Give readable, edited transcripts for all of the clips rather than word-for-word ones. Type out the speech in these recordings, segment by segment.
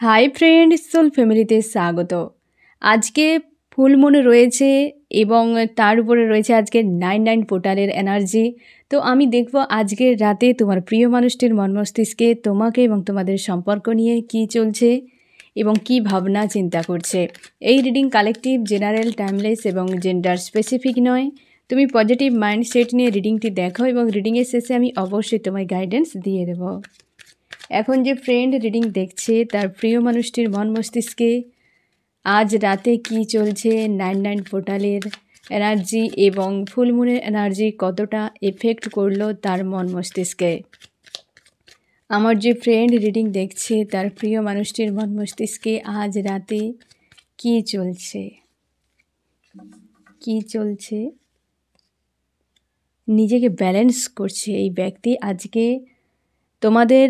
Hi friend, soul ফ্যামিলিতে স্বাগত। আজকে ফুল মুন রয়েছে এবং তার উপরে রয়েছে আজকে 99 পোর্টালের এনার্জি। তো আমি দেখব আজকের রাতে তোমার প্রিয় মানুষটির মন মস্তিষ্কে তোমাকে এবং তোমাদের সম্পর্ক নিয়ে কি চলছে এবং কি ভাবনা চিন্তা করছে। এই রিডিং কালেকটিভ, জেনারেল, টাইমলেস এবং জেন্ডার স্পেসিফিক নয়। তুমি পজিটিভ মাইন্ডসেট নিয়ে রিডিংটি দেখো এবং রিডিংয়ের শেষে আমি অবশ্যই তোমায় গাইডেন্স দিয়ে দেবো। এখন যে ফ্রেন্ড রিডিং দেখছে তার প্রিয় মানুষটির মন মস্তিষ্কে আজ রাতে কি চলছে, 99 পোর্টালের এনার্জি এবং ফুল মুনের এনার্জি কতটা এফেক্ট করলো তার মন মস্তিষ্কে। আমার যে ফ্রেন্ড রিডিং দেখছে তার প্রিয় মানুষটির মন মস্তিষ্কে আজ রাতে কি চলছে নিজেকে ব্যালেন্স করছে এই ব্যক্তি। আজকে তোমাদের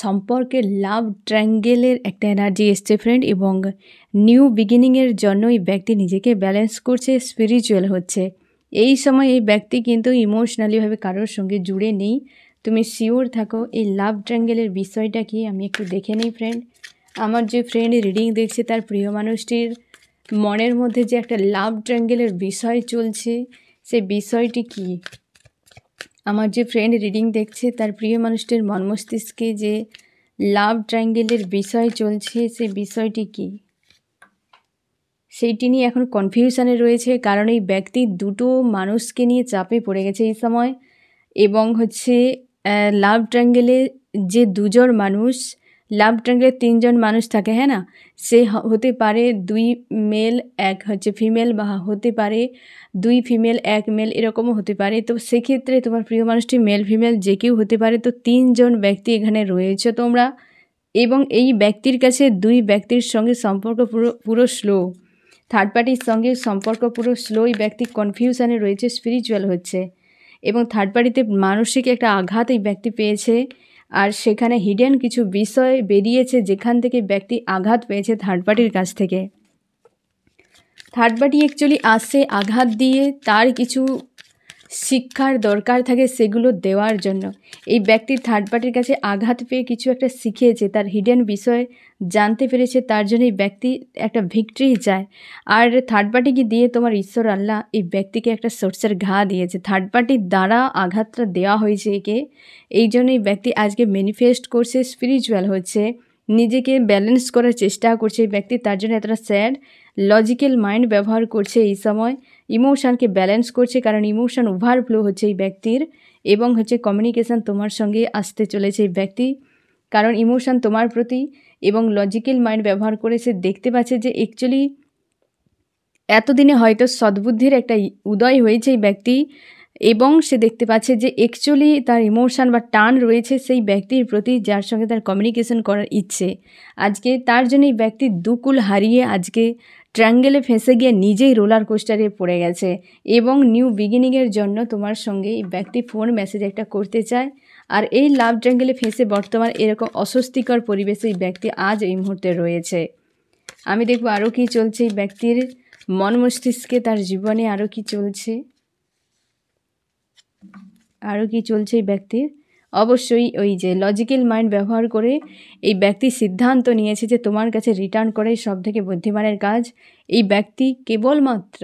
সম্পর্কে লাভ ট্রায়াঙ্গেলের একটা এনার্জি এসছে ফ্রেন্ড, এবং নিউ বিগিনিংয়ের জন্য এই ব্যক্তি নিজেকে ব্যালেন্স করছে, স্পিরিচুয়াল হচ্ছে। এই সময় এই ব্যক্তি কিন্তু ইমোশনালিভাবে কারোর সঙ্গে জুড়ে নেই। তুমি শিওর থাকো এই লাভ ট্রায়াঙ্গেলের বিষয়টা কি, আমি একটু দেখে নিই ফ্রেন্ড। আমার যে ফ্রেন্ড রিডিং দেখছে তার প্রিয় মানুষটির মনের মধ্যে যে একটা লাভ ট্রায়াঙ্গেলের বিষয় চলছে, সে বিষয়টি কি। আমার যে ফ্রেন্ড রিডিং দেখছে তার প্রিয় মানুষটির মন মস্তিষ্কে যে লাভ ট্রায়াঙ্গেলের বিষয় চলছে, সে বিষয়টি কি, সেইটি নিয়ে এখন কনফিউশনে রয়েছে। কারণ এই ব্যক্তি দুটো মানুষকে নিয়ে চাপে পড়ে গেছে এই সময়, এবং লাভ ট্রায়াঙ্গেলে যে দুজন মানুষ, লাভ ট্রায়াঙ্গেলে 3 জন মানুষ থাকে, হ্যাঁ না, সে হতে পারে 2 মেল 1 ফিমেল, বা হতে পারে 2 ফিমেল 1 মেল, এরকমও হতে পারে। তো সেক্ষেত্রে তোমার প্রিয় মানুষটি মেল ফিমেল যে কেউ হতে পারে। তো 3 জন ব্যক্তি এখানে রয়েছে তোমরা, এবং এই ব্যক্তির কাছে 2 ব্যক্তির সঙ্গে সম্পর্ক পুরো স্লো, থার্ড পার্টির সঙ্গে সম্পর্ক পুরো স্লো। এই ব্যক্তি কনফিউশনে রয়েছে, স্পিরিচুয়াল হচ্ছে, এবং থার্ড পার্টিতে মানসিক একটা আঘাত এই ব্যক্তি পেয়েছে। আর সেখানে হিডেন কিছু বিষয় বেরিয়েছে যেখান থেকে ব্যক্তি আঘাত পেয়েছে থার্ড পার্টির কাছ থেকে। থার্ড পার্টি অ্যাকচুয়ালি আসে আঘাত দিয়ে, তার কিছু শিক্ষার দরকার থাকে সেগুলো দেওয়ার জন্য। এই ব্যক্তি থার্ড পার্টির কাছে আঘাত পেয়ে কিছু একটা শিখেছে, তার হিডেন বিষয় জানতে পেরেছে, তার জন্য এই ব্যক্তি একটা ভিক্টরি চায়। আর থার্ড পার্টিকে দিয়ে তোমার ঈশ্বর আল্লাহ এই ব্যক্তিকে একটা সোর্সের ঘা দিয়েছে, থার্ড পার্টির দ্বারা আঘাতটা দেওয়া হয়েছে একে। এই জন্য এই ব্যক্তি আজকে ম্যানিফেস্ট করছে, স্পিরিচুয়াল হচ্ছে, নিজেকে ব্যালেন্স করার চেষ্টা করছে এই ব্যক্তি। তার জন্য এতটা স্যাড, লজিক্যাল মাইন্ড ব্যবহার করছে এই সময়, ইমোশানকে ব্যালেন্স করছে, কারণ ইমোশান ওভারফ্লো হচ্ছে এই ব্যক্তির, এবং কমিউনিকেশান তোমার সঙ্গে আসতে চলেছে এই ব্যক্তি, কারণ ইমোশান তোমার প্রতি, এবং লজিক্যাল মাইন্ড ব্যবহার করে সে দেখতে পাচ্ছে যে অ্যাকচুয়ালি এতদিনে হয়তো সদ্বুদ্ধির একটা উদয় হয়েছে এই ব্যক্তি, এবং সে দেখতে পাচ্ছে যে অ্যাকচুয়ালি তার ইমোশান বা টান রয়েছে সেই ব্যক্তির প্রতি যার সঙ্গে তার কমিউনিকেশন করার ইচ্ছে। আজকে তার জন্য এই ব্যক্তি দুকুল হারিয়ে আজকে ট্রায়াঙ্গেলে ফেঁসে গিয়ে নিজেই রোলার কোস্টারে পড়ে গেছে, এবং নিউ বিগিনিংয়ের জন্য তোমার সঙ্গে এই ব্যক্তি ফোন মেসেজ একটা করতে চায়। আর এই লাভ ট্রায়াঙ্গেলে ফেঁসে বর্তমান এরকম অস্বস্তিকর পরিবেশে এই ব্যক্তি আজ এই মুহূর্তে রয়েছে। আমি দেখব আরও কী চলছে এই ব্যক্তির মন মস্তিষ্কে, তার জীবনে আরও কী চলছে এই ব্যক্তির। অবশ্যই ওই যে লজিক্যাল মাইন্ড ব্যবহার করে এই ব্যক্তি সিদ্ধান্ত নিয়েছে যে তোমার কাছে রিটার্ন করাই সবথেকে বুদ্ধিমানের কাজ। এই ব্যক্তি কেবলমাত্র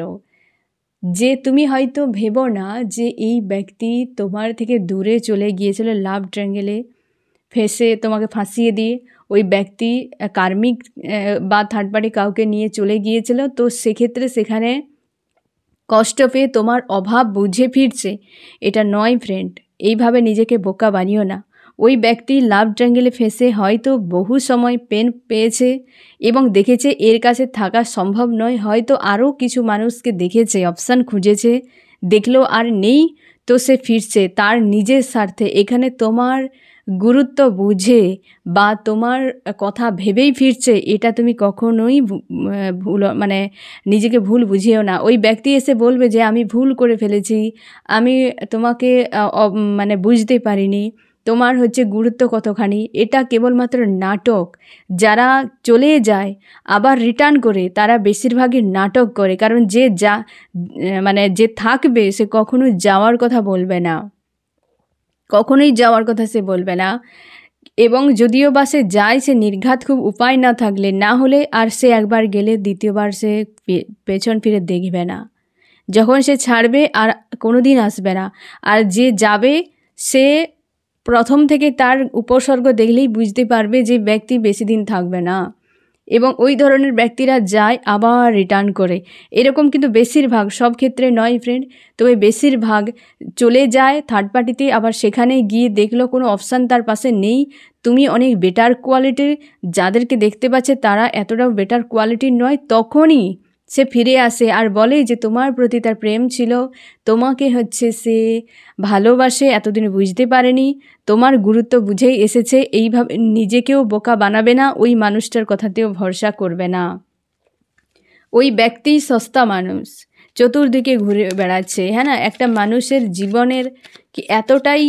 যে তুমি হয়তো ভেবো না যে এই ব্যক্তি তোমার থেকে দূরে চলে গিয়েছিল লাভ ট্রায়াঙ্গেলে ফেসে তোমাকে ফাঁসিয়ে দিয়ে, ওই ব্যক্তি কার্মিক বা থার্ড পার্টি কাউকে নিয়ে চলে গিয়েছিল। তো সেক্ষেত্রে সেখানে কষ্ট পেয়ে তোমার অভাব বুঝে ফিরছে, এটা নয় ফ্রেন্ড। এইভাবে নিজেকে বোকা বানিও না। ওই ব্যক্তি লাভ ট্রায়াঙ্গেলে ফেঁসে হয়তো বহু সময় পেন পেয়েছে এবং দেখেছে এর কাছে থাকা সম্ভব নয়, হয়তো আরও কিছু মানুষকে দেখেছে, অপশান খুঁজেছে, দেখলেও আর নেই, তো সে ফিরছে তার নিজের স্বার্থে। এখানে তোমার গুরুত্ব বুঝে বা তোমার কথা ভেবেই ফিরছে, এটা তুমি কখনোই ভুল নিজেকে ভুল বুঝিও না। ওই ব্যক্তি এসে বলবে যে আমি ভুল করে ফেলেছি, আমি তোমাকে বুঝতে পারিনি, তোমার গুরুত্ব কতখানি। এটা কেবলমাত্র নাটক। যারা চলে যায় আবার রিটার্ন করে তারা বেশিরভাগই নাটক করে, কারণ যে থাকবে সে কখনোই যাওয়ার কথা বলবে না, কখনোই যাওয়ার কথা সে বলবে না। এবং যদিও বা সে যায়, সে নির্ঘাত খুব উপায় না থাকলে, না হলে আর সে একবার গেলে দ্বিতীয়বার সে পেছন ফিরে দেখবে না। যখন সে ছাড়বে আর কোনো দিন আসবে না। আর যে যাবে সে প্রথম থেকে তার উপসর্গ দেখলেই বুঝতে পারবে যে ব্যক্তি বেশি দিন থাকবে না। এবং ওই ধরনের ব্যক্তিরা যায় আবার রিটার্ন করে। এরকম কিন্তু বেশিরভাগ, সব ক্ষেত্রে নয় ফ্রেন্ড, তবে বেশিরভাগ চলে যায় থার্ড পার্টিতে, আবার সেখানে গিয়ে দেখলো কোনো অপশান তার পাশে নেই, তুমি অনেক বেটার কোয়ালিটির, যাদেরকে দেখতে পাচ্ছে তারা এতটাও বেটার কোয়ালিটির নয়, তখনই সে ফিরে আসে আর বলে যে তোমার প্রতি তার প্রেম ছিল, তোমাকে সে ভালোবাসে, এতদিন বুঝতে পারেনি, তোমার গুরুত্ব বুঝেই এসেছে। এইভাবে নিজেকেও বোকা বানাবে না, ওই মানুষটার কথাতেও ভরসা করবে না। ওই ব্যক্তি সস্তা মানুষ, চতুর্দিকে ঘুরে বেড়াচ্ছে, হ্যাঁ না। একটা মানুষের জীবনের কি এতটাই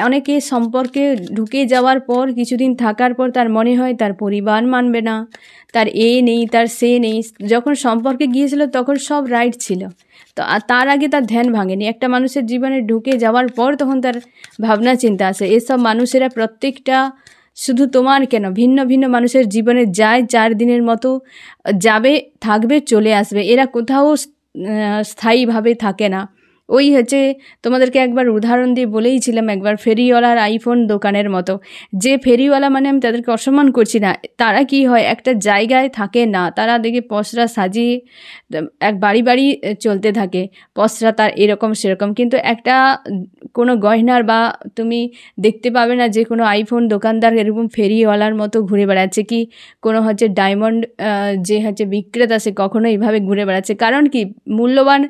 অনেকে সম্পর্কে ঢুকে যাওয়ার পর কিছুদিন থাকার পর তার মনে হয় তার পরিবার মানবে না, তার নেই, তার সে নেই। যখন সম্পর্কে গিয়েছিল তখন সব রাইট ছিল, তো তার আগে তার ধ্যান ভাঙেনি। একটা মানুষের জীবনে ঢুকে যাওয়ার পর তখন তার ভাবনা চিন্তা আসে। এসব মানুষেরা প্রত্যেকটা, শুধু তোমার কেন, ভিন্ন ভিন্ন মানুষের জীবনে যায়, 4 দিনের মতো যাবে, থাকবে, চলে আসবে। এরা কোথাও স্থায়ীভাবে থাকে না। ওই তোমাদেরকে একবার উদাহরণ দিয়ে বলেইছিলাম একবার, ফেরিওয়ালার আইফোন দোকানের মতো। যে ফেরিওয়ালা, মানে আমি তাদেরকে অসম্মান করছি না, তারা কি হয় একটা জায়গায় থাকে না, তারা দেখে পসরা সাজিয়ে এক বাড়ি বাড়ি চলতে থাকে, পসরা তার এরকম সেরকম। কিন্তু একটা কোনো গয়নার বা তুমি দেখতে পাবে না যে কোনো আইফোন দোকানদার এরকম ফেরিওয়ালার মতো ঘুরে বেড়াচ্ছে, কি কোনো ডায়মন্ড যে বিক্রেতা সে কখনো এইভাবে ঘুরে বেড়াচ্ছে। কারণ কি, মূল্যবান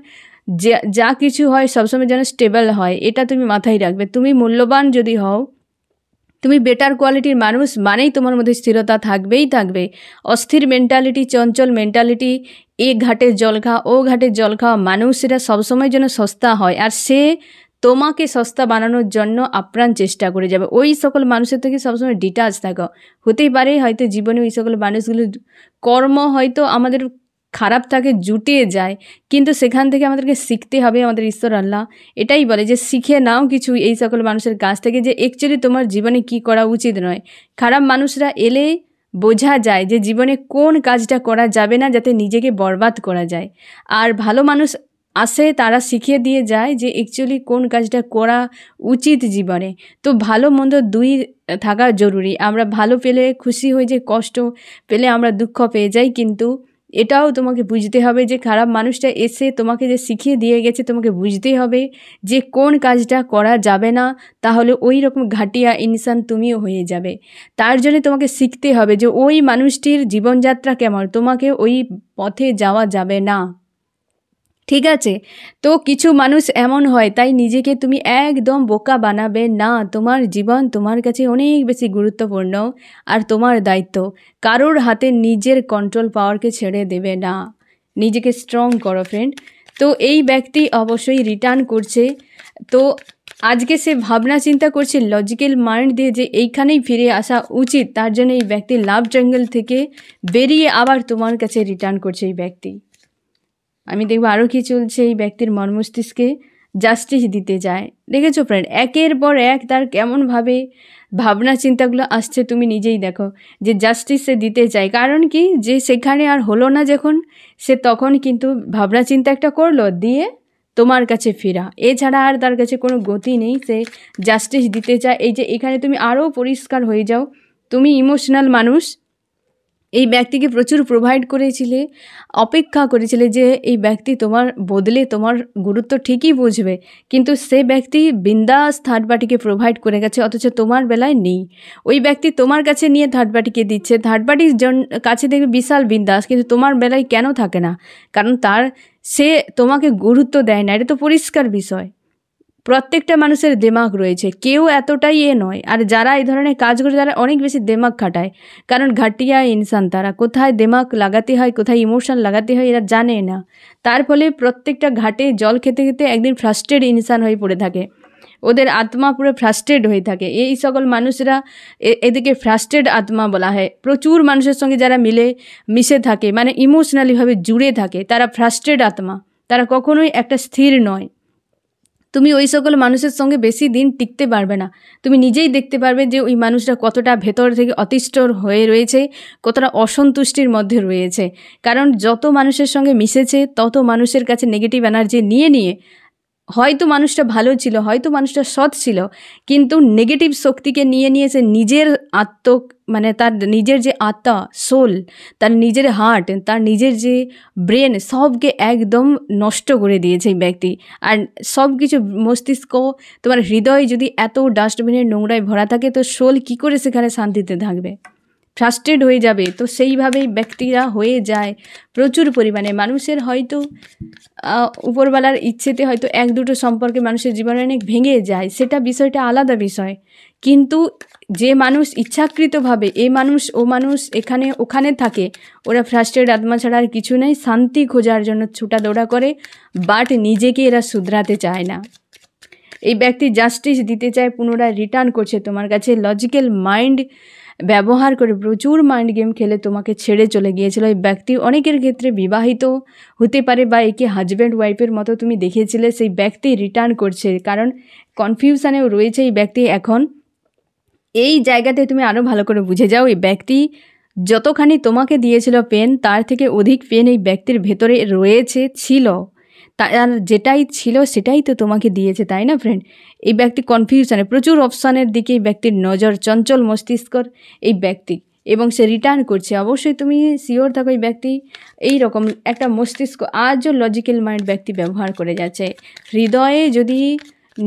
যা কিছু হয় সবসময় যেন স্টেবল হয়, এটা তুমি মাথায় রাখবে। তুমি মূল্যবান যদি হও, তুমি বেটার কোয়ালিটির মানুষ মানেই তোমার মধ্যে স্থিরতা থাকবেই থাকবে। অস্থির মেন্টালিটি, চঞ্চল মেন্টালিটি, এ ঘাটের জল খাওয়া ও ঘাটের জল খাওয়া মানুষেরা সবসময় যেন সস্তা হয়, আর সে তোমাকে সস্তা বানানোর জন্য আপ্রাণ চেষ্টা করে যাবে। ওই সকল মানুষের থেকে সবসময় ডিটাচ থাকো। হতেই পারে হয়তো জীবনে ওই সকল মানুষগুলো কর্ম হয়তো আমাদের খারাপ থাকে, জুটিয়ে যায়, কিন্তু সেখান থেকে আমাদেরকে শিখতে হবে। আমাদের ঈশ্বর আল্লাহ এটাই বলে যে শিখে নাও কিছু এই সকল মানুষের কাছ থেকে, যে অ্যাকচুয়ালি তোমার জীবনে কি করা উচিত নয়। খারাপ মানুষরা এলে বোঝা যায় যে জীবনে কোন কাজটা করা যাবে না, যাতে নিজেকে বরবাদ করা যায়। আর ভালো মানুষ আসে, তারা শিখিয়ে দিয়ে যায় যে অ্যাকচুয়ালি কোন কাজটা করা উচিত জীবনে। তো ভালো মন্দ দুই থাকা জরুরি। আমরা ভালো পেলে খুশি হয়ে যে, কষ্ট পেলে আমরা দুঃখ পেয়ে যাই, কিন্তু এটাও তোমাকে বুঝতে হবে যে খারাপ মানুষটা এসে তোমাকে যে শিখিয়ে দিয়ে গেছে, তোমাকে বুঝতেই হবে যে কোন কাজটা করা যাবে না, তাহলে ওই রকম ঘাটিয়া ইনসান তুমিও হয়ে যাবে। তার জন্য তোমাকে শিখতে হবে যে ওই মানুষটির জীবনযাত্রা কেমন, তোমাকে ওই পথে যাওয়া যাবে না, ঠিক আছে। তো কিছু মানুষ এমন হয়, তাই নিজেকে তুমি একদম বোকা বানাবে না। তোমার জীবন তোমার কাছে অনেক বেশি গুরুত্বপূর্ণ, আর তোমার দায়িত্ব। কারোর হাতে নিজের কন্ট্রোল পাওয়ারকে ছেড়ে দেবে না। নিজেকে স্ট্রং করো ফ্রেন্ড। তো এই ব্যক্তি অবশ্যই রিটার্ন করছে। তো আজকে সে ভাবনা চিন্তা করছে লজিক্যাল মাইন্ড দিয়ে যে এইখানেই ফিরে আসা উচিত, তার জন্য এই ব্যক্তি লাভ ট্রায়াঙ্গেল থেকে বেরিয়ে আবার তোমার কাছে রিটার্ন করছে। এই ব্যক্তি, আমি দেখব আরও কি চলছে, এই ব্যক্তির মর্মস্তিষ্কে জাস্টিস দিতে যায়। দেখেছো ফ্রেন্ড, একের পর এক তার কেমনভাবে ভাবনা চিন্তাগুলো আসছে, তুমি নিজেই দেখো যে জাস্টিস সে দিতে চায়। কারণ কি, যে সেখানে আর হলো না যখন, সে তখন কিন্তু ভাবনা চিন্তা একটা করলো, দিয়ে তোমার কাছে ফেরা, এছাড়া আর তার কাছে কোনো গতি নেই। সে জাস্টিস দিতে চায়। এই যে এখানে তুমি আরও পরিষ্কার হয়ে যাও, তুমি ইমোশনাল মানুষ, এই ব্যক্তিকে প্রচুর প্রোভাইড করেছিলে, অপেক্ষা করেছিলে যে এই ব্যক্তি তোমার বদলে তোমার গুরুত্ব ঠিকই বুঝবে, কিন্তু সে ব্যক্তি বিন্দাস থার্ড পার্টিকে প্রোভাইড করে গেছে, অথচ তোমার বেলায় নেই। ওই ব্যক্তি তোমার কাছে নিয়ে থার্ড পার্টিকে দিচ্ছে, থার্ড পার্টির কাছে দেখবে বিশাল বিন্দাস, কিন্তু তোমার বেলায় কেন থাকে না? কারণ সে তোমাকে গুরুত্ব দেয় না। এটা তো পরিষ্কার বিষয়। প্রত্যেকটা মানুষের দিমাগ রয়েছে, কেউ এতটাই নয়। আর যারা এই ধরনের কাজ করে, তারা অনেক বেশি দিমাগ খাটায়, কারণ ঘাটিয়া ইনসান তারা। কোথায় দিমাগ লাগাতে হয়, কোথায় ইমোশন লাগাতে হয়, এরা জানে না। তার ফলে প্রত্যেকটা ঘাটে জল খেতে খেতে একদিন ফ্রাস্ট্রেট ইনসান হয়ে পড়ে থাকে, ওদের আত্মা পুরো ফ্রাস্ট্রেট হয়ে থাকে। এই সকল মানুষরা, এদিকে ফ্রাস্ট্রেট আত্মা বলা হয়। প্রচুর মানুষের সঙ্গে যারা মিশে থাকে, মানে ইমোশনালিভাবে জুড়ে থাকে, তারা ফ্রাস্ট্রেট আত্মা, তারা কখনোই একটা স্থির নয়। তুমি ওই সকল মানুষের সঙ্গে বেশি দিন টিকতে পারবে না। তুমি নিজেই দেখতে পারবে যে ওই মানুষটা কতটা ভেতর থেকে অতিষ্ঠ হয়ে রয়েছে, কতটা অসন্তুষ্টির মধ্যে রয়েছে। কারণ যত মানুষের সঙ্গে মিশেছে তত মানুষের কাছে নেগেটিভ এনার্জি নিয়ে নিয়ে হয়তো মানুষটা ভালো ছিল, হয়তো মানুষটা সৎ ছিল, কিন্তু নেগেটিভ শক্তিকে নিয়ে নিয়েছে নিজের মানে তার নিজের যে আত্মা, সোল, তার নিজের হার্ট, তার নিজের যে ব্রেন, সবকে একদম নষ্ট করে দিয়েছে এই ব্যক্তি। আর সব কিছু মস্তিষ্ক, তোমার হৃদয় যদি এত ডাস্টবিনের নোংরায় ভরা থাকে তো সোল কি করে সেখানে শান্তিতে থাকবে? ফ্রাস্ট্রেট হয়ে যাবে। তো সেইভাবেই ব্যক্তিরা হয়ে যায় প্রচুর পরিমাণে। মানুষের হয়তো উপরওয়ালার ইচ্ছেতে হয়তো এক দুটো সম্পর্কে মানুষের জীবনে অনেক ভেঙে যায়, সেটা বিষয়টা আলাদা বিষয়। কিন্তু যে মানুষ ইচ্ছাকৃতভাবে এ মানুষ ও মানুষ এখানে ওখানে থাকে, ওরা ফ্রাস্ট্রেট আত্মা ছাড়া আর কিছু নেই, শান্তি খোঁজার জন্য ছুটাদৌড়া করে, বাট নিজেকে এরা শুধরাতে চায় না। এই ব্যক্তি জাস্টিস দিতে চায়, পুনরায় রিটার্ন করছে তোমার কাছে, লজিক্যাল মাইন্ড ব্যবহার করে প্রচুর মাইন্ড গেম খেলে তোমাকে ছেড়ে চলে গিয়েছিল। এই ব্যক্তি অনেকের ক্ষেত্রে বিবাহিত হতে পারে বা একে হাজব্যান্ড ওয়াইফের মতো তুমি দেখেছিলে, সেই ব্যক্তি রিটার্ন করছে। কারণ কনফিউশনেও রয়েছে এই ব্যক্তি এখন। এই জায়গাতে তুমি আরও ভালো করে বুঝে যাও, এই ব্যক্তি যতখানি তোমাকে দিয়েছিল পেন, তার থেকে অধিক পেন এই ব্যক্তির ভেতরে রয়েছে, ছিল। তার যেটাই ছিল সেটাই তো তোমাকে দিয়েছে, তাই না ফ্রেন্ড? এই ব্যক্তি কনফিউশনে, প্রচুর অপশানের দিকে এই ব্যক্তির নজর, চঞ্চল মস্তিষ্কর এই ব্যক্তি, এবং সে রিটার্ন করছে। অবশ্যই তুমি শিওর থাকো এই ব্যক্তি এই রকম একটা মস্তিষ্ক আজও লজিক্যাল মাইন্ড ব্যক্তি ব্যবহার করে যাচ্ছে। হৃদয়ে যদি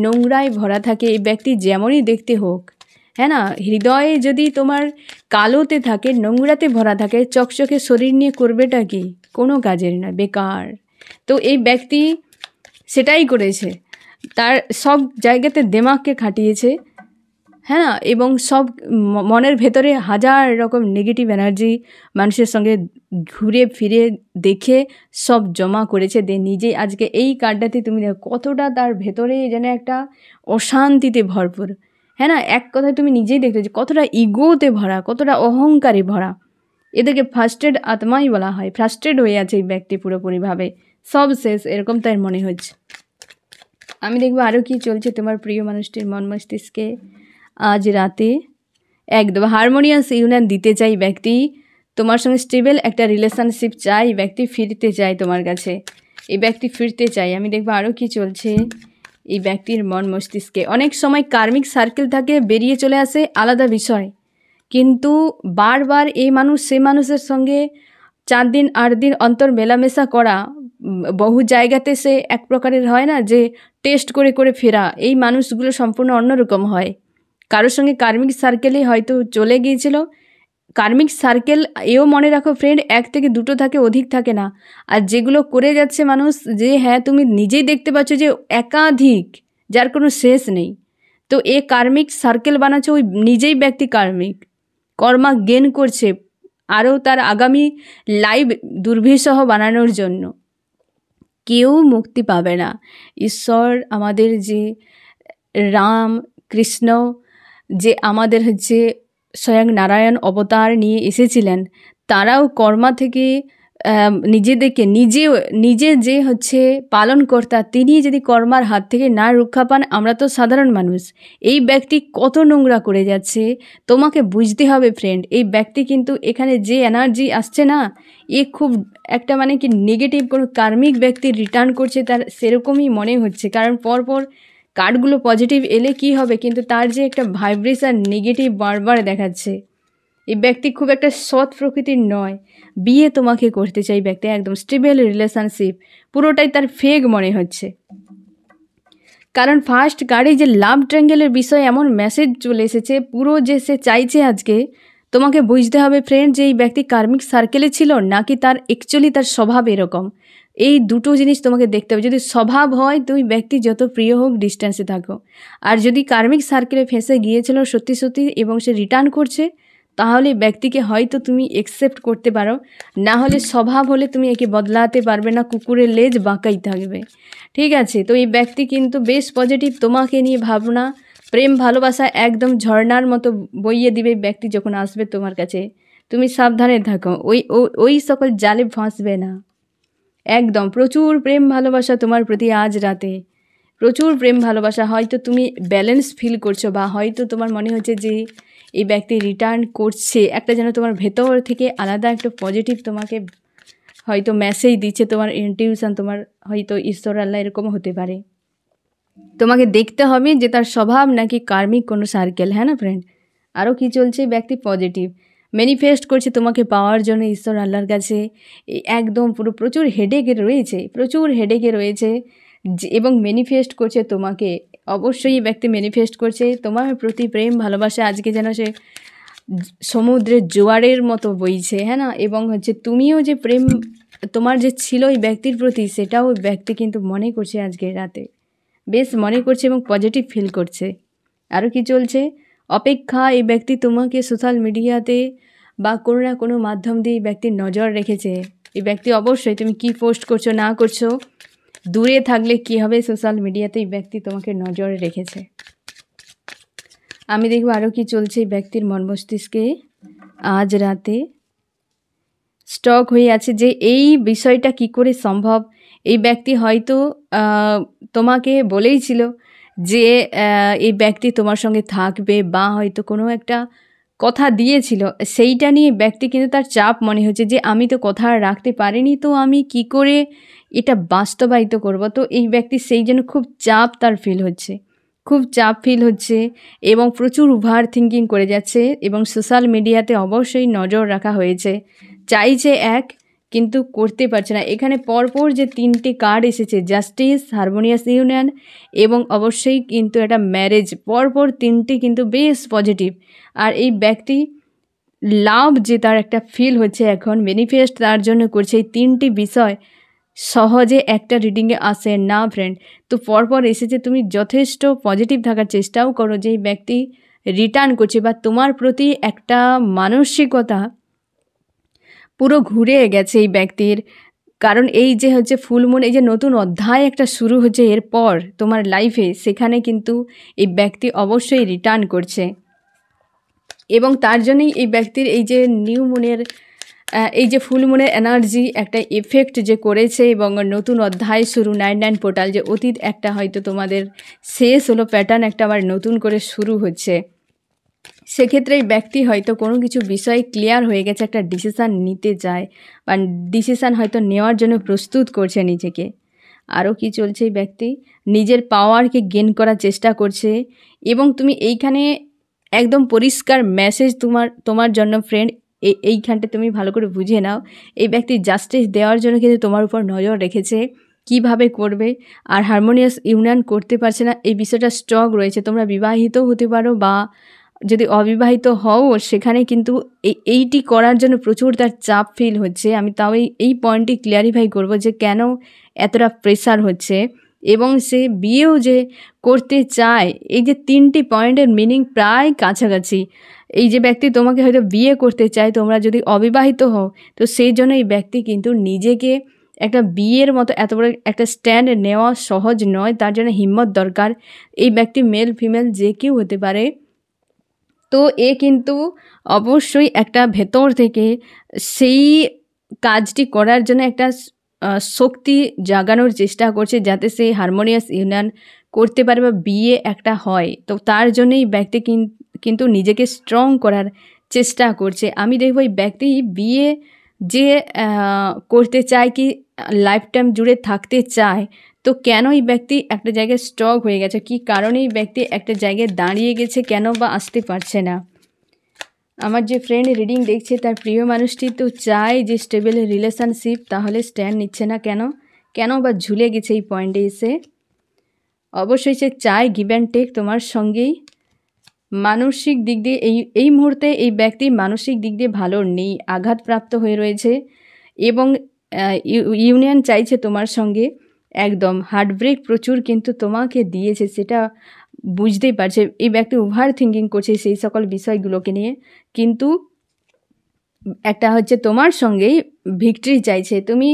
নোংরায় ভরা থাকে, এই ব্যক্তি যেমনই দেখতে হোক, হ্যাঁ না, হৃদয়ে যদি তোমার কালোতে থাকে, নোংরাতে ভরা থাকে, চকচকে শরীর নিয়ে করবেটা কি? কোনো কাজের না, বেকার। তো এই ব্যক্তি সেটাই করেছে, তার সব জায়গাতে দিমাগকে খাটিয়েছে, হ্যাঁ না, এবং সব মনের ভেতরে হাজার রকম নেগেটিভ এনার্জি মানুষের সঙ্গে ঘুরে ফিরে দেখে সব জমা করেছে। নিজেই আজকে এই কার্ডটাতে তুমি দেখো কতটা তার ভেতরে যেন একটা অশান্তিতে ভরপুর, হ্যাঁ না, এক কথায় তুমি নিজেই দেখতে যে কতটা ইগোতে ভরা, কতটা অহংকারে ভরা। এদেরকে ফ্রাস্ট্রেট আত্মাই বলা হয়। ফ্রাস্ট্রেট হয়ে আছে এই ব্যক্তি পুরোপুরিভাবে, সব শেষ, এরকম তার মনে হচ্ছে। আমি দেখবো আরও কি চলছে তোমার প্রিয় মানুষটির মন মস্তিষ্কে আজ রাতে। একদম হারমোনিয়াস ইউনিয়ন দিতে চাই ব্যক্তি, তোমার সঙ্গে স্টেবল একটা রিলেশনশিপ চাই ব্যক্তি, ফিরতে চাই তোমার কাছে, এই ব্যক্তি ফিরতে চাই। আমি দেখবো আরও কি চলছে এই ব্যক্তির মন মস্তিষ্কে। অনেক সময় কার্মিক সার্কেল থাকে, বেরিয়ে চলে আসে, আলাদা বিষয়, কিন্তু বারবার এই মানুষ সে মানুষের সঙ্গে 4 দিন 8 দিন অন্তর মেলামেশা করা, বহু জায়গাতে সে এক প্রকারের হয় না যে টেস্ট করে করে ফেরা, এই মানুষগুলো সম্পূর্ণ অন্যরকম হয়। কারোর সঙ্গে কার্মিক সার্কেলে হয়তো চলে গিয়েছিল। কার্মিক সার্কেল এও মনে রাখো ফ্রেন্ড, 1 থেকে 2 থাকে, অধিক থাকে না। আর যেগুলো করে যাচ্ছে মানুষ, যে হ্যাঁ তুমি নিজেই দেখতে পাচ্ছ যে একাধিক, যার কোনো শেষ নেই। তো এ কার্মিক সার্কেল বানাচ্ছে, ওই নিজেই ব্যক্তি কার্মিক কর্মা গেন করছে আরও তার আগামী লাইভ দুর্বিষহ বানানোর জন্য। কেউ মুক্তি পাবে না। ঈশ্বর আমাদের যে রাম কৃষ্ণ, যে আমাদের হচ্ছে স্বয়ং নারায়ণ অবতার নিয়ে এসেছিলেন, তারাও কর্মা থেকে নিজেদেরকে নিজে যে হচ্ছে পালনকর্তা, তিনি যদি কর্মার হাত থেকে না রক্ষা পান, আমরা তো সাধারণ মানুষ। এই ব্যক্তি কত নোংরা করে যাচ্ছে তোমাকে বুঝতে হবে ফ্রেন্ড। এই ব্যক্তি কিন্তু এখানে যে এনার্জি আসছে না, এ খুব একটা মানে কি নেগেটিভ কোনো কার্মিক ব্যক্তি রিটার্ন করছে, তার সেরকমই মনে হচ্ছে। কারণ পরপর কার্ডগুলো পজিটিভ এলে কি হবে, কিন্তু তার যে একটা ভাইব্রেশন নেগেটিভ বারবার দেখাচ্ছে। এই ব্যক্তি খুব একটা সৎ প্রকৃতির নয়। বিয়ে তোমাকে করতে চাই ব্যক্তি, একদম স্টেবল রিলেশনশিপ, পুরোটাই তার ফেক মনে হচ্ছে। কারণ ফার্স্ট কার্ডে যে লাভ ট্রায়াঙ্গেলের বিষয়ে এমন মেসেজ চলে এসেছে, পুরো যে সে চাইছে আজকে, তোমাকে বুঝতে হবে ফ্রেন্ড যে এই ব্যক্তি কার্মিক সার্কেলে ছিল নাকি তার অ্যাকচুয়ালি তার স্বভাব এরকম। এই দুটো জিনিস তোমাকে দেখতে হবে। যদি স্বভাব হয়, তুই ব্যক্তি যত প্রিয় হোক ডিস্ট্যান্সে থাকো। আর যদি কার্মিক সার্কেলে ফেঁসে গিয়েছিল সত্যি সত্যি এবং সে রিটার্ন করছে, তাহলে ব্যক্তিকে হয়তো তুমি অ্যাকসেপ্ট করতে পারো। না হলে স্বভাব হলে তুমি একে বদলাতে পারবে না, কুকুরের লেজ বাঁকাই থাকবে, ঠিক আছে? তো এই ব্যক্তি কিন্তু বেশ পজিটিভ, তোমাকে নিয়ে ভাবনা, প্রেম ভালোবাসা একদম ঝর্ণার মতো বইয়ে দিবে ব্যক্তি যখন আসবে তোমার কাছে। তুমি সাবধানে থাকো, ওই সকল জালে ফাঁসবে না। একদম প্রচুর প্রেম ভালোবাসা তোমার প্রতি আজ রাতে, প্রচুর প্রেম ভালোবাসা, হয়তো তুমি ব্যালেন্স ফিল করছো বা হয়তো তোমার মনে হচ্ছে যে এই ব্যক্তি রিটার্ন করছে, একটা যেন তোমার ভেতর থেকে আলাদা একটা পজিটিভ তোমাকে হয়তো মেসেজ দিচ্ছে, তোমার ইনটিউশন, তোমার হয়তো ঈশ্বর আল্লাহ এরকমও হতে পারে। তোমাকে দেখতে হবে যে তার স্বভাব নাকি কার্মিক কোনো সার্কেল, হ্যাঁ না ফ্রেন্ড। আরও কি চলছে, ব্যক্তি পজিটিভ ম্যানিফেস্ট করছে তোমাকে পাওয়ার জন্য ঈশ্বর আল্লাহর কাছে। একদম পুরো প্রচুর হেডেকে রয়েছে এবং ম্যানিফেস্ট করছে তোমাকে। অবশ্যই এই ব্যক্তি ম্যানিফেস্ট করছে তোমার প্রতি প্রেম ভালোবাসা আজকে যেন সে সমুদ্রের জোয়ারের মতো বইছে, হ্যাঁ না। এবং হচ্ছে তুমিও যে প্রেম তোমার যে ছিল ওই ব্যক্তির প্রতি, সেটাও ওই ব্যক্তি কিন্তু মনে করছে আজকে রাতে, বেশ মনে করছে এবং পজিটিভ ফিল করছে। আরও কি চলছে, অপেক্ষা, এই ব্যক্তি তোমাকে সোশ্যাল মিডিয়াতে বা কোনো না কোনো মাধ্যম দিয়ে এই ব্যক্তির নজর রেখেছে। এই ব্যক্তি অবশ্যই তুমি কি পোস্ট করছো না করছো, দূরে থাকলে কি হবে, সোশ্যাল মিডিয়াতে এই ব্যক্তি তোমাকে নজরে রেখেছে। আমি দেখব আরও কি চলছে। এই ব্যক্তির মন মস্তিষ্কে আজ রাতে স্টক হয়ে আছে যে এই বিষয়টা কি করে সম্ভব। এই ব্যক্তি হয়তো তোমাকে বলেই ছিল যে এই ব্যক্তি তোমার সঙ্গে থাকবে বা হয়তো কোনো একটা কথা দিয়েছিল, সেইটা নিয়ে ব্যক্তি কিন্তু তার চাপ মনে হচ্ছে যে আমি তো কথা রাখতে পারিনি, তো আমি কি করে এটা বাস্তবায়িত করব। তো এই ব্যক্তি সেই জন্য খুব চাপ তার ফিল হচ্ছে এবং প্রচুর ওভার থিঙ্কিং করে যাচ্ছে এবং সোশ্যাল মিডিয়াতে অবশ্যই নজর রাখা হয়েছে, চাইছে এক কিন্তু করতে পারছে না। এখানে পরপর যে 3টে কার্ড এসেছে, জাস্টিস, হারমোনিয়াস ইউনিয়ন এবং অবশ্যই কিন্তু একটা ম্যারেজ, পরপর 3টে কিন্তু বেশ পজিটিভ। আর এই ব্যক্তি লাভ যে তার একটা ফিল হচ্ছে এখন, ম্যানিফেস্ট তার জন্য করছে। এই 3টি বিষয় সহজে একটা রিডিংয়ে আসে না ফ্রেন্ড। তো পরপর এসেছে, তুমি যথেষ্ট পজিটিভ থাকার চেষ্টাও করো যে এই ব্যক্তি রিটার্ন করছে বা তোমার প্রতি একটা মানসিকতা পুরো ঘুরে গেছে এই ব্যক্তির। কারণ এই যে হচ্ছে ফুলমুন, এই যে নতুন অধ্যায় একটা শুরু হচ্ছে এরপর তোমার লাইফে, সেখানে কিন্তু এই ব্যক্তি অবশ্যই রিটার্ন করছে এবং তার জন্যই এই ব্যক্তির এই যে নিউ মুনের এই যে ফুল মুনের এনার্জি একটা এফেক্ট যে করেছে এবং নতুন অধ্যায় শুরু, 99 পোর্টাল, যে অতীত একটা হয়তো তোমাদের শেষ হলো, প্যাটার্ন একটা আবার নতুন করে শুরু হচ্ছে। সেক্ষেত্রে এই ব্যক্তি হয়তো কোনো কিছু বিষয় ক্লিয়ার হয়ে গেছে, একটা ডিসিশান নিতে চায় বা ডিসিশান হয়তো নেওয়ার জন্য প্রস্তুত করছে নিজেকে। আরও কি চলছে, এই ব্যক্তি নিজের পাওয়ারকে গেইন করার চেষ্টা করছে এবং তুমি এইখানে একদম পরিষ্কার মেসেজ তোমার জন্য ফ্রেন্ড, এইখানটা তুমি ভালো করে বুঝে নাও। এই ব্যক্তি জাস্টিস দেওয়ার জন্য কিন্তু তোমার উপর নজর রেখেছে, কিভাবে করবে। আর হারমোনিয়াস ইউনিয়ন করতে পারছে না, এই বিষয়টা স্ট্রক রয়েছে। তোমরা বিবাহিত হতে পারো বা যদি অবিবাহিত হও, সেখানে কিন্তু এইটি করার জন্য প্রচুর তার চাপ ফিল হচ্ছে। আমি তাও এই পয়েন্টটি ক্লিয়ারিফাই করব যে কেন এতটা প্রেশার হচ্ছে এবং সে বিয়েও যে করতে চায়। এই যে 3টি পয়েন্টের মিনিং প্রায় কাছাকাছি। এই যে ব্যক্তি তোমাকে হয়তো বিয়ে করতে চায়, তোমরা যদি অবিবাহিত হও, তো সেই জন্য এই ব্যক্তি কিন্তু নিজেকে একটা বিয়ের মতো এত বড় একটা স্ট্যান্ড নেওয়া সহজ নয়, তার জন্য হিম্মত দরকার। এই ব্যক্তি মেল ফিমেল যে কেউ হতে পারে। তো এ কিন্তু অবশ্যই একটা ভেতর থেকে সেই কাজটি করার জন্য একটা শক্তি জাগানোর চেষ্টা করছে, যাতে সে হারমোনিয়াস ইউনিয়ন করতে পারে বা বিয়ে একটা হয়। তো তার জন্যই ব্যক্তি কিন্তু নিজেকে স্ট্রং করার চেষ্টা করছে। আমি দেখব এই ব্যক্তি বিয়ে যে করতে চায়, কি লাইফ টাইম জুড়ে থাকতে চায়, তো কেন এই ব্যক্তি একটা জায়গায় স্টক হয়ে গেছে, কি কারণে এই ব্যক্তি একটা জায়গায় দাঁড়িয়ে গেছে, কেন বা আসতে পারছে না। আমার যে ফ্রেন্ড রিডিং দেখছে, তার প্রিয় মানুষটি তো চায় যে স্টেবল রিলেশনশিপ, তাহলে স্ট্যান্ড নিচ্ছে না কেন বা ঝুলে গেছে এই পয়েন্টে এসে। অবশ্যই সে চায় গিভ অ্যান্ড টেক তোমার সঙ্গেই। মানসিক দিক দিয়ে এই মুহূর্তে এই ব্যক্তি মানসিক দিক দিয়ে ভালো নেই, আঘাতপ্রাপ্ত হয়ে রয়েছে এবং ইউনিয়ন চাইছে তোমার সঙ্গে। একদম হার্টব্রেক প্রচুর কিন্তু তোমাকে দিয়েছে, সেটা বুঝতেই পারছে। এই ব্যক্তি ওভার থিঙ্কিং করছে সেই সকল বিষয়গুলোকে নিয়ে, কিন্তু একটা হচ্ছে তোমার সঙ্গেই ভিক্টরি চাইছে। তুমি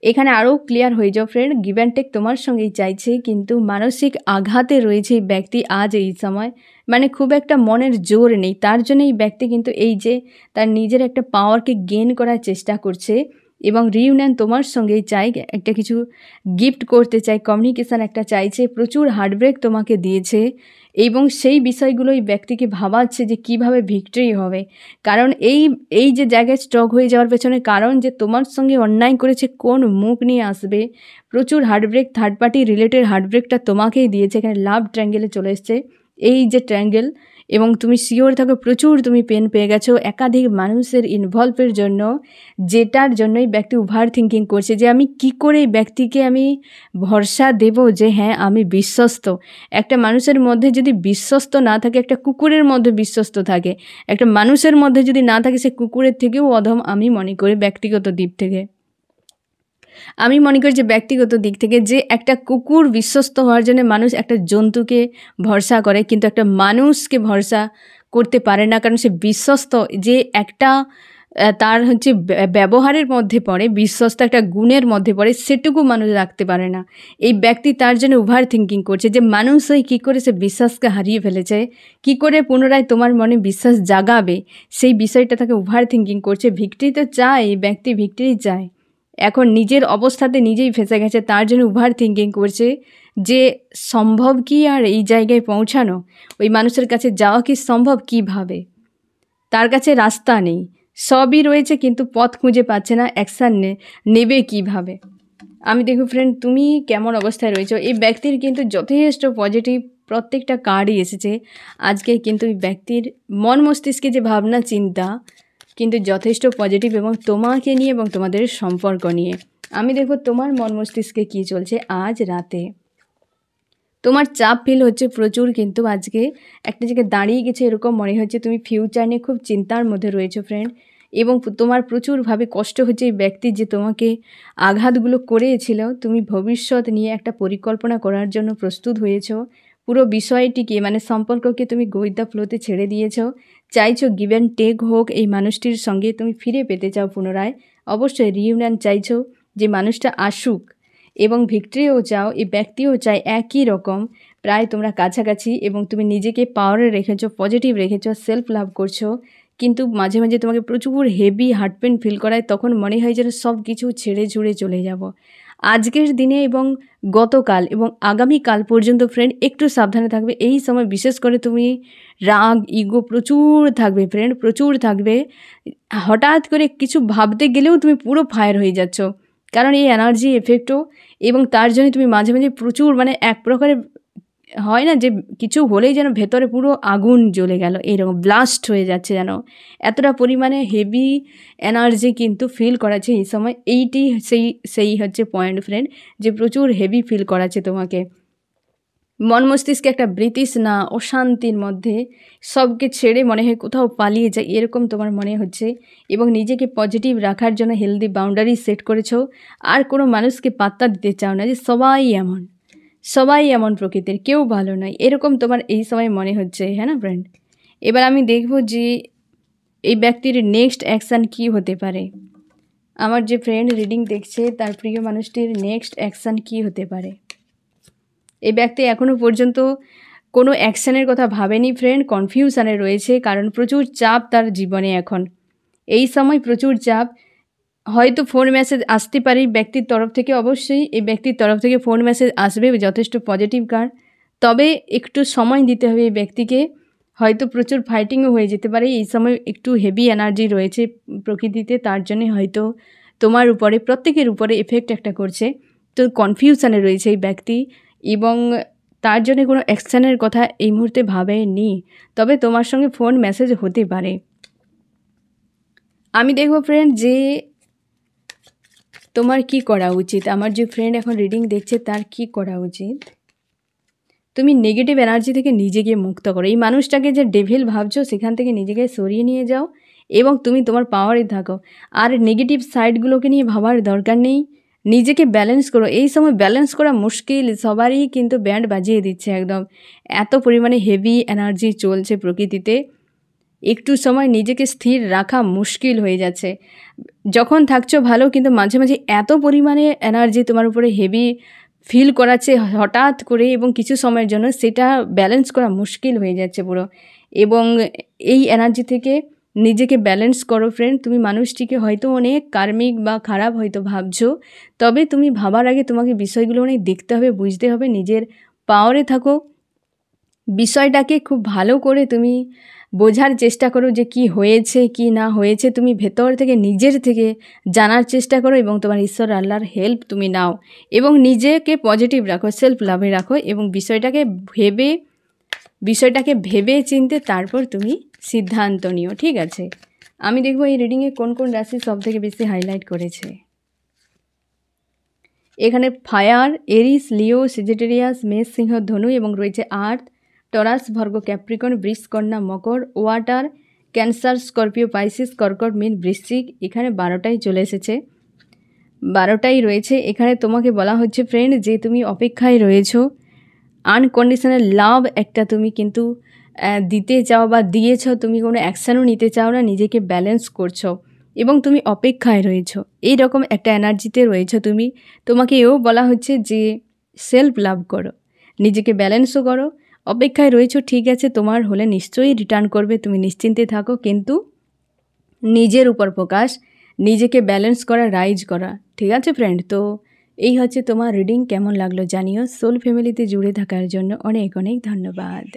এখানে আরও ক্লিয়ার হয়ে যাও ফ্রেন্ড, গিভ অ্যান্ড টেক তোমার সঙ্গেই চাইছে, কিন্তু মানসিক আঘাতে রয়েছে এই ব্যক্তি আজ এই সময়। মানে খুব একটা মনের জোর নেই, তার জন্য এই ব্যক্তি কিন্তু এই যে তার নিজের একটা পাওয়ারকে গেইন করার চেষ্টা করছে এবং রিইউনিয়ন তোমার সঙ্গেই চাই, একটা কিছু গিফট করতে চাই, কমিউনিকেশান একটা চাইছে, প্রচুর হার্টব্রেক তোমাকে দিয়েছে এবং সেই বিষয়গুলোই ব্যক্তিকে ভাবাচ্ছে যে কিভাবে ভিক্টরি হবে। কারণ এই যে জায়গায় স্ট্রক হয়ে যাওয়ার পেছনে কারণ যে তোমার সঙ্গে অন্যায় করেছে কোন মুখ নিয়ে আসবে, প্রচুর হার্টব্রেক, থার্ড পার্টি রিলেটেড হার্টব্রেকটা তোমাকেই দিয়েছে। এখানে লাভ ট্রায়াঙ্গেলে চলে এসছে এই যে ট্রায়াঙ্গেল, এবং তুমি শিওর থাকো প্রচুর তুমি পেন পেয়ে গেছো একাধিক মানুষের ইনভলভের জন্য, যেটার জন্যই ব্যক্তি ওভার থিঙ্কিং করছে যে আমি কি করে এই ব্যক্তিকে আমি ভরসা দেব যে হ্যাঁ আমি বিশ্বস্ত। একটা মানুষের মধ্যে যদি বিশ্বস্ত না থাকে, একটা কুকুরের মধ্যে বিশ্বস্ত থাকে, একটা মানুষের মধ্যে যদি না থাকে, সে কুকুরের থেকেও অধম আমি মনে করি। ব্যক্তিগত দিক থেকে আমি মনে করি যে ব্যক্তিগত দিক থেকে যে একটা কুকুর বিশ্বস্ত হওয়ার জন্য মানুষ একটা জন্তুকে ভরসা করে, কিন্তু একটা মানুষকে ভরসা করতে পারে না, কারণ সে বিশ্বস্ত যে একটা তার হচ্ছে ব্যবহারের মধ্যে পড়ে, বিশ্বস্ত একটা গুণের মধ্যে পড়ে, সেটুকু মানুষ রাখতে পারে না। এই ব্যক্তি তার জন্য ওভার থিঙ্কিং করছে যে মানুষ ওই কী করে সে বিশ্বাসকে হারিয়ে ফেলেছে, কি করে পুনরায় তোমার মনে বিশ্বাস জাগাবে, সেই বিষয়টা তাকে ওভার থিঙ্কিং করছে। ভিক্টরি তো চায়, এই ব্যক্তি ভিক্টরি চায়, এখন নিজের অবস্থাতে নিজেই ফেঁসে গেছে, তার জন্য ওভার থিঙ্কিং করছে যে সম্ভব কি আর এই জায়গায় পৌঁছানো, ওই মানুষের কাছে যাওয়া কি সম্ভব, কিভাবে, তার কাছে রাস্তা নেই, সবই রয়েছে কিন্তু পথ খুঁজে পাচ্ছে না, অ্যাকশান নেবে কিভাবে। আমি দেখো ফ্রেন্ড তুমি কেমন অবস্থায় রয়েছো। এই ব্যক্তির কিন্তু যথেষ্ট পজিটিভ প্রত্যেকটা কার্ডই এসেছে আজকে, কিন্তু এই ব্যক্তির মন মস্তিষ্কে যে ভাবনা চিন্তা কিন্তু যথেষ্ট পজিটিভ, এবং তোমাকে নিয়ে এবং তোমাদের সম্পর্ক নিয়ে। আমি দেখো তোমার মন মস্তিষ্কে কী চলছে আজ রাতে। তোমার চাপ ফিল হচ্ছে প্রচুর, কিন্তু আজকে একটা জায়গায় দাঁড়িয়ে গেছে এরকম মনে হচ্ছে। তুমি ফিউচার নিয়ে খুব চিন্তার মধ্যে রয়েছো ফ্রেন্ড, এবং তোমার প্রচুরভাবে কষ্ট হচ্ছে এই ব্যক্তি যে তোমাকে আঘাতগুলো করেছিল। তুমি ভবিষ্যৎ নিয়ে একটা পরিকল্পনা করার জন্য প্রস্তুত হয়েছো, পুরো বিষয়টিকে মানে সম্পর্ককে তুমি গোয়েন্দা ফ্লোতে ছেড়ে দিয়েছো, চাইছো গিভ অ্যান্ড টেক হোক, এই মানুষটির সঙ্গে তুমি ফিরে পেতে চাও পুনরায়, অবশ্যই রিইউনিয়ন চাইছো, যে মানুষটা আসুক, এবং ভিক্টরিও চাও, এই ব্যক্তিও চায় একই রকম, প্রায় তোমরা কাছাকাছি, এবং তুমি নিজেকে পাওয়ারে রেখেছো, পজিটিভ রেখেছো, সেলফ লাভ করছো, কিন্তু মাঝে মাঝে তোমাকে প্রচুর হেভি হার্ট পেন ফিল করায়, তখন মনে হয় যেন সব কিছু ছেড়ে ছুড়ে চলে যাব। আজকের দিনে এবং গতকাল এবং আগামীকাল পর্যন্ত ফ্রেন্ড একটু সাবধানে থাকবে। এই সময় বিশেষ করে তুমি রাগ ইগো প্রচুর থাকবে ফ্রেন্ড, প্রচুর থাকবে। হঠাৎ করে কিছু ভাবতে গেলেও তুমি পুরো ফায়ার হয়ে যাচ্ছ, কারণ এই এনার্জি এফেক্টও, এবং তার জন্য তুমি মাঝে মাঝে প্রচুর মানে এক প্রকারের হয় না যে কিছু হলেই যেন ভেতরে পুরো আগুন জ্বলে গেল, এরকম ব্লাস্ট হয়ে যাচ্ছে, যেন এতটা পরিমাণে হেভি এনার্জি কিন্তু ফিল করাচ্ছে এই সময়। এইটি সেই হচ্ছে পয়েন্ট ফ্রেন্ড, যে প্রচুর হেভি ফিল করাচ্ছে তোমাকে। মন মস্তিষ্কে একটা না অশান্তির মধ্যে সবকে ছেড়ে মনে হয় কোথাও পালিয়ে যায়, এরকম তোমার মনে হচ্ছে, এবং নিজেকে পজিটিভ রাখার জন্য হেলদি বাউন্ডারি সেট করেছো, আর কোনো মানুষকে পাত্তা দিতে চাও না, যে সবাই এমন প্রকৃতির, কেউ ভালো নয়, এরকম তোমার এই সময় মনে হচ্ছে, হ্যাঁ না ফ্রেন্ড। এবার আমি দেখব যে এই ব্যক্তির নেক্সট অ্যাকশান কী হতে পারে। আমার যে ফ্রেন্ড রিডিং দেখছে তার প্রিয় মানুষটির নেক্সট অ্যাকশান কী হতে পারে। এই ব্যক্তি এখনও পর্যন্ত কোনো অ্যাকশানের কথা ভাবেনি ফ্রেন্ড, কনফিউশানে রয়েছে, কারণ প্রচুর চাপ তার জীবনে এখন এই সময়, প্রচুর চাপ। হয়তো ফোন মেসেজ আসতে পারে ব্যক্তির তরফ থেকে, অবশ্যই এই ব্যক্তির তরফ থেকে ফোন মেসেজ আসবে, যথেষ্ট পজিটিভ কার্ড, তবে একটু সময় দিতে হবে এই ব্যক্তিকে। হয়তো প্রচুর ফাইটিংও হয়ে যেতে পারে এই সময়, একটু হেভি এনার্জি রয়েছে প্রকৃতিতে, তার জন্যে হয়তো তোমার উপরে প্রত্যেকের উপরে এফেক্ট একটা করছে। তো কনফিউশানে রয়েছে এই ব্যক্তি, এবং তার জন্য কোনো অ্যাকশানের কথা এই মুহূর্তে ভাবেনি, তবে তোমার সঙ্গে ফোন মেসেজ হতে পারে। আমি দেখব ফ্রেন্ড যে তোমার কি করা উচিত। আমার যে ফ্রেন্ড এখন রিডিং দেখছে তার কি করা উচিত। তুমি নেগেটিভ এনার্জি থেকে নিজেকে মুক্ত করো, এই মানুষটাকে যে ডেভিল ভাবছো সেখান থেকে নিজেকে সরিয়ে নিয়ে যাও, এবং তুমি তোমার পাওয়ারে থাকো, আর নেগেটিভ সাইডগুলোকে নিয়ে ভাবার দরকার নেই, নিজেকে ব্যালেন্স করো। এই সময় ব্যালেন্স করা মুশকিল, সবারই কিন্তু ব্যান্ড বাজিয়ে দিচ্ছে একদম, এত পরিমাণে হেভি এনার্জি চলছে প্রকৃতিতে, একটু সময় নিজেকে স্থির রাখা মুশকিল হয়ে যাচ্ছে। যখন থাকছো ভালো, কিন্তু মাঝে মাঝে এত পরিমাণে এনার্জি তোমার উপরে হেভি ফিল করাচ্ছে হঠাৎ করে, এবং কিছু সময়ের জন্য সেটা ব্যালেন্স করা মুশকিল হয়ে যাচ্ছে পুরো, এবং এই এনার্জি থেকে নিজেকে ব্যালেন্স করো ফ্রেন্ড। তুমি মানুষটিকে হয়তো অনেক কার্মিক বা খারাপ হয়তো ভাবছো, তবে তুমি ভাবার আগে তোমাকে বিষয়গুলো অনেক দেখতে হবে, বুঝতে হবে, নিজের পাওয়ারে থাকো। বিষয়টাকে খুব ভালো করে তুমি বোঝার চেষ্টা করো যে কি হয়েছে কি না হয়েছে, তুমি ভেতর থেকে নিজের থেকে জানার চেষ্টা করো এবং তোমার ঈশ্বর আল্লাহর হেল্প তুমি নাও এবং নিজেকে পজিটিভ রাখো, সেলফ লাভে রাখো এবং বিষয়টাকে ভেবে চিনতে তারপর তুমি সিদ্ধান্ত নিও, ঠিক আছে? আমি দেখবো এই রিডিংয়ে কোন কোন রাশি সবথেকে বেশি হাইলাইট করেছে। এখানে ফায়ার, এরিস, লিও, সেজিটেরিয়াস, মেষ, সিংহ, ধনু এবং রয়েছে আর্থ, টরাস, ভর্গ, ক্যাপ্রিকন, বৃষ, কন্যা, মকর, ওয়াটার, ক্যান্সার, স্করপিও, পাইসিস, কর্কট, মীন, বৃশ্চিক। এখানে 12টাই চলে এসেছে, 12টাই রয়েছে। এখানে তোমাকে বলা হচ্ছে ফ্রেন্ড যে তুমি অপেক্ষায় রয়েছো, আনকন্ডিশনাল লাভ একটা তুমি কিন্তু দিতে চাও বা দিয়েছ, তুমি কোনো অ্যাকশানও নিতে চাও না, নিজেকে ব্যালেন্স করছো এবং তুমি অপেক্ষায় রয়েছো, এই রকম একটা এনার্জিতে রয়েছো তুমি। তোমাকে এও বলা হচ্ছে যে সেলফ লাভ করো, নিজেকে ব্যালেন্সও করো, অপেক্ষায় রয়েছো, ঠিক আছে, তোমার হলে নিশ্চয়ই রিটার্ন করবে, তুমি নিশ্চিন্তে থাকো, কিন্তু নিজের উপর ফোকাস, নিজেকে ব্যালেন্স করা, রাইজ করা, ঠিক আছে ফ্রেন্ড? তো এই হচ্ছে তোমার রিডিং। কেমন লাগলো জানিও। সোল ফ্যামিলিতে জুড়ে থাকার জন্য অনেক অনেক ধন্যবাদ।